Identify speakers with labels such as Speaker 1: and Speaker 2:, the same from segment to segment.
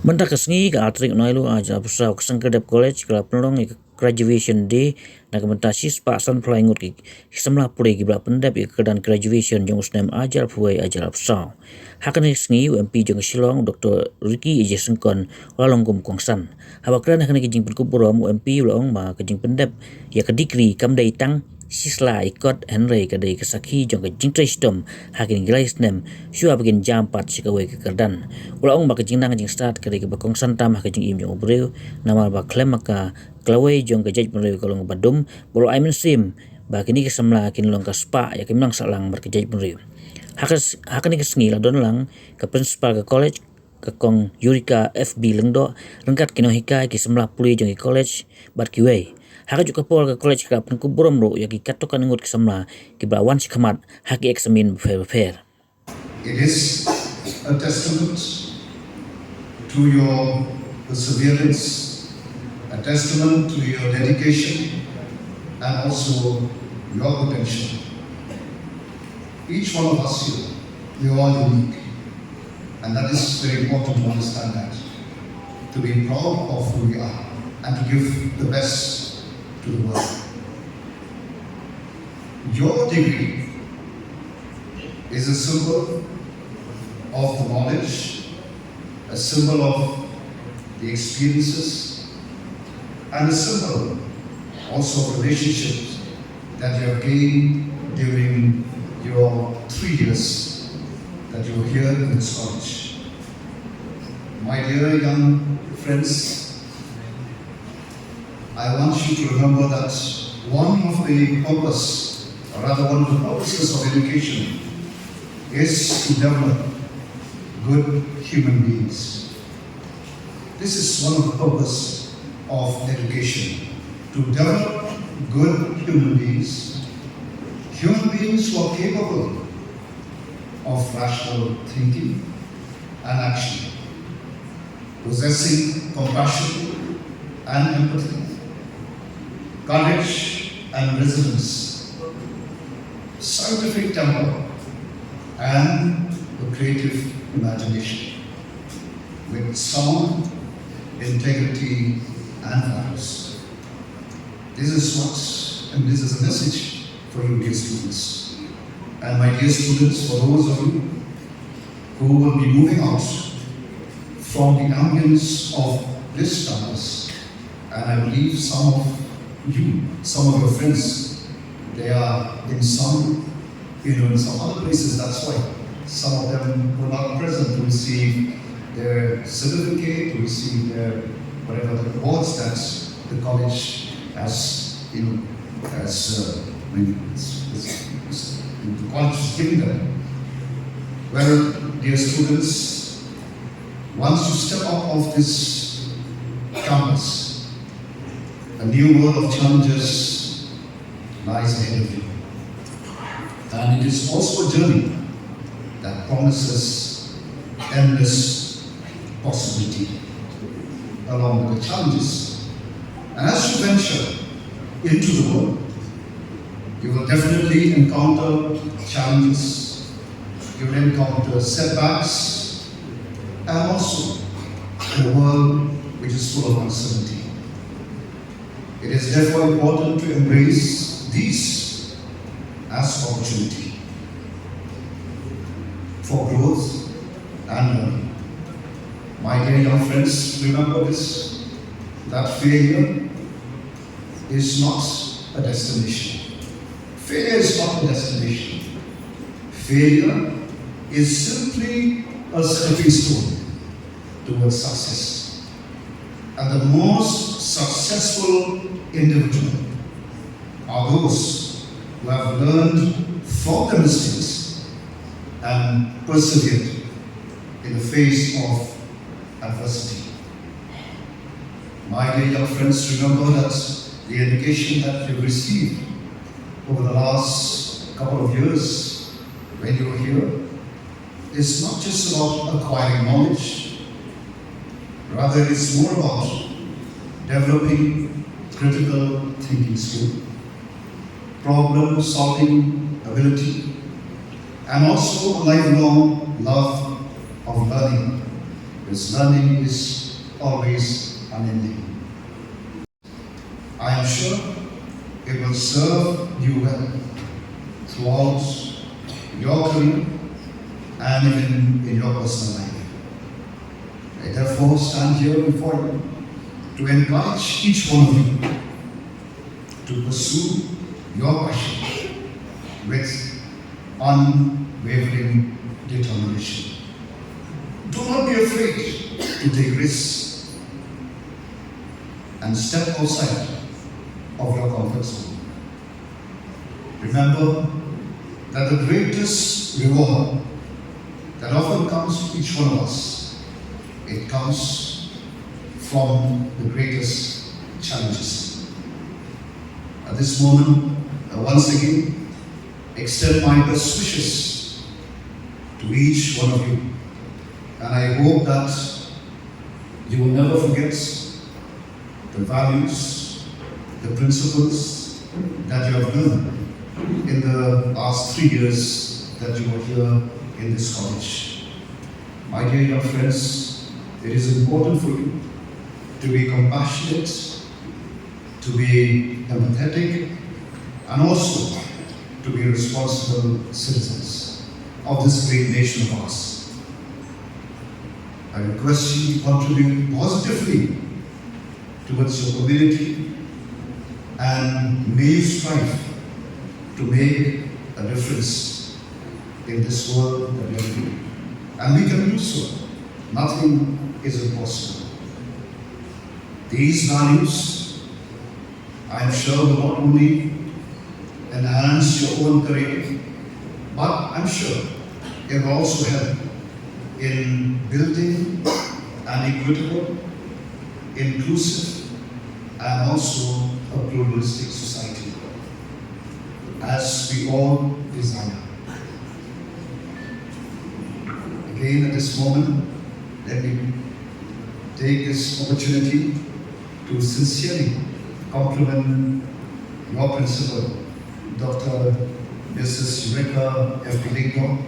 Speaker 1: Benda kesengi ke atrik noilu aja besar kesengkedap college ke penolong graduation day na kementa sispa san pelangut ki semlah puri ki bra pendap ki kedan graduation jong usnem ajar puai ajar besar. Hakan kesengi UMP jong Shillong Dr. Ricky Ije Sengkon lalong kum kongsan. Haba kran hakan ki jing penkuburom UMP ulong ma ke jing pendap ya ke degree kam dai tang sisla ikot Henry kadai kesakhi jong ke jing tristom hakin gilais nem syua begin jam pat sikawai ke kerdan ulang ba ke jing nang jing start kadai ke bakong santam ha ke jing im jong obreu nama ba klem maka klawai jong ke jaj penreu kalong badum bolo aimen sim ba kini ke samla kin long ka spa ya kimlang salang bar ke jaj penreu hakan ke sengi la don lang ke principal ke college ke kong Yurika FB lengdo rengkat kino hikai ki semlah puli jong ke college bat kiwei haka juga pol ke college ka penku borom ro ya ki katokan ngut ke semla ki bawan si khamat haki eksamin fair.
Speaker 2: It is a testament to your perseverance, a testament to your dedication and also your potential. Each one of us here, we are all unique, and that is very important to understand that, to be proud of who we are and to give the best to the world. Your degree is a symbol of the knowledge, a symbol of the experiences, and a symbol also of relationships that you have gained during your 3 years that you are here in this college. My dear young friends, I want you to remember that one of the purposes of education is to develop good human beings. This is one of the purposes of education, to develop good human beings who are capable of rational thinking and action, possessing compassion and empathy, courage and resilience, scientific temper, and a creative imagination, with sound integrity and values. This is a message for you, dear students. And my dear students, for those of you who will be moving out from the ambience of this campus, and I believe some of your friends, they are in some other places. That's why some of them were not present to receive their certificate, to receive their whatever the awards that the college has, the college is giving them. Well, dear students, once you step out of this campus, a new world of challenges lies ahead of you. And it is also a journey that promises endless possibility along with the challenges. And as you venture into the world, you will definitely encounter challenges, you will encounter setbacks, and also a world which is full of uncertainty. It is therefore important to embrace these as opportunity for growth and learning. My dear young friends, remember this, that failure is not a destination. Failure is not a destination. Failure is simply a stepping stone towards success. And the most successful individual are those who have learned from their mistakes and persevered in the face of adversity. My dear young friends, remember that the education that you've received over the last couple of years when you were here is not just about acquiring knowledge, rather it's more about developing critical thinking skill, problem solving ability, and also a lifelong love of learning His learning is always unending. I am sure it will serve you well throughout your career and even in your personal life. I therefore stand here before you to encourage each one of you to pursue your passion with unwavering determination. Do not be afraid to take risks and step outside of your comfort zone. Remember that the greatest reward that often comes to each one of us, it comes from the greatest challenges. At this moment, I once again extend my best wishes to each one of you, and I hope that you will never forget the values, the principles that you have learned in the last 3 years that you were here in this college. My dear young friends, it is important for you to be compassionate, to be empathetic, and also to be responsible citizens of this great nation of ours. I request you to contribute positively towards your community, and may you strive to make a difference in this world that we are in. And we can do so. Nothing is impossible. These values, I am sure, will not only enhance your own career, but I'm sure it will also help in building an equitable, inclusive, and also a pluralistic society, as we all desire. Again, at this moment, let me take this opportunity to sincerely compliment your principal, Dr. Mrs. Eureka F. Bilingo,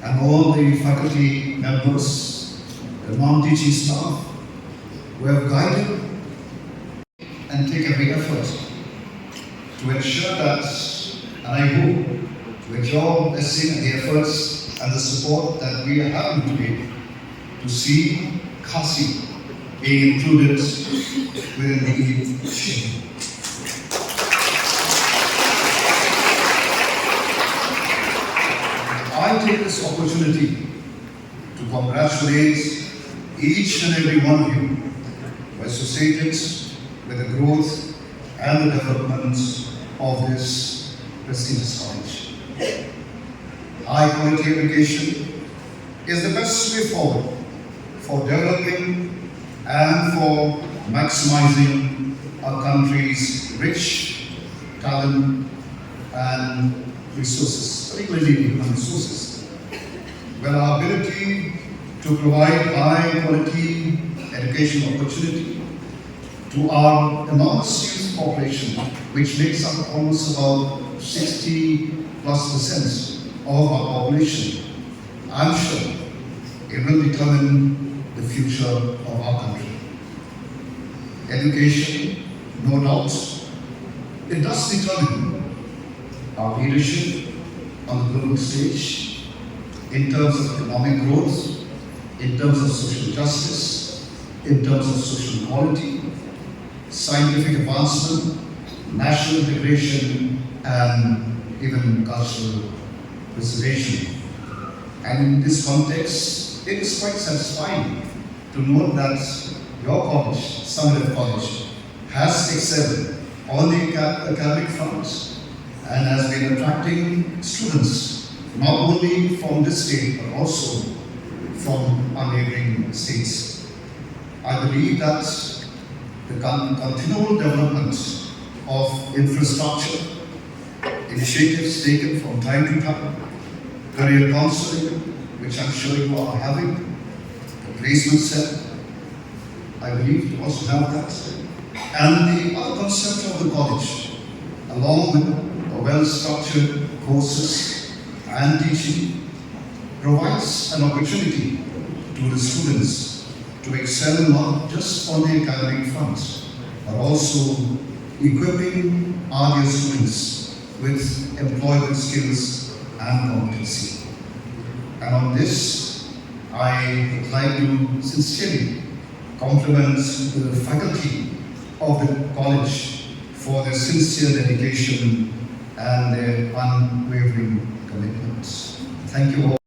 Speaker 2: and all the faculty members, the non-teaching staff, who have guided and take every effort to ensure that, and I hope, with your blessing and the efforts and the support that we are having today, to see Kasi being included within the schedule. I take this opportunity to congratulate each and every one of you who are associated with the growth and the development of this prestigious college. High quality education is the best way forward for developing and for maximizing our country's rich talent and resources, particularly human resources. Well, our ability to provide high quality education opportunity to our enormous youth population, which makes up almost about 60+% of our population, I'm sure it will determine the future of our country. Education, no doubt, it does determine our leadership on the global stage in terms of economic growth, in terms of social justice, in terms of social equality, scientific advancement, national integration, and even cultural preservation. And in this context, it is quite satisfying to note that your college, Summerlin College, has excelled on the academic front and has been attracting students not only from this state but also from our neighboring states. I believe that the continual development of infrastructure, initiatives taken from time to time, career counseling, which I'm sure you are having, the placement center, I believe you also have that, and the other concept of the college, along with the well-structured courses and teaching, provides an opportunity to the students to excel not just on the academic front, but also equipping our dear students with employment skills and competency. And on this, I would like to sincerely compliment the faculty of the college for their sincere dedication and their unwavering commitment. Thank you all.